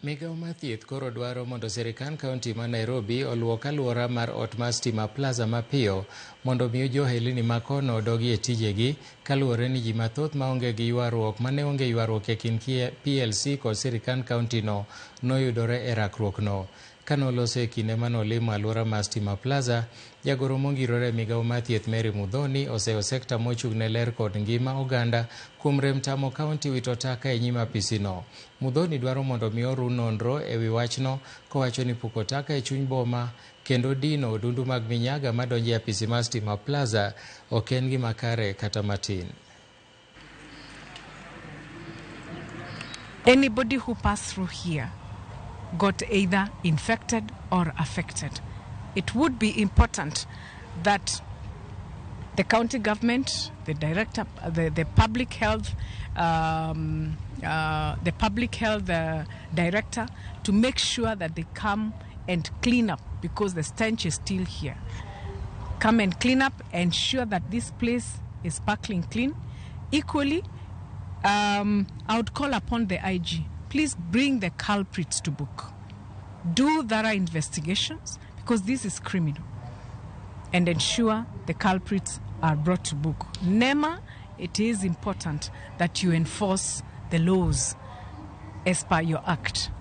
Migao mar Thieth koro dwaro mondo sirikal kaunti ma Nairobi oluok alwora mar ot mar Stima Plaza mapiyo mondo miyo johelni ma kono odogi e tijegi, kaluwore ni ji mathoth maonge gi ywaruok mane onge ywaruok e kind PLC kod sirikal kaunti no noyudore e rakruokno. Kanoloso e kinde manolimo alwora mar Stima Plaza, jagoro mongirore Migao mar Thieth Mary Mudhoni oseyo sekta mochung' ne ler kod ngima oganda kuom rem tamo kaunti wito taka e nyim apisino. Mudhoni dwaro mondo mi oru nonro e wi wachno, kowacho ni puko taka e chuny boma kendo dino odundu mag minyaga madonjo e apisi mar Stima Plaza ok en gima kare kata matin. Anybody who passed through here got either infected or affected. It would be important that the county government, the director, the public health, director, to make sure that they come and clean up, because the stench is still here. Come and clean up, ensure that this place is sparkling clean. Equally, I would call upon the IG. Please bring the culprits to book. Do thorough investigations, because this is criminal. And ensure the culprits are brought to book. NEMA, it is important that you enforce the laws as per your act.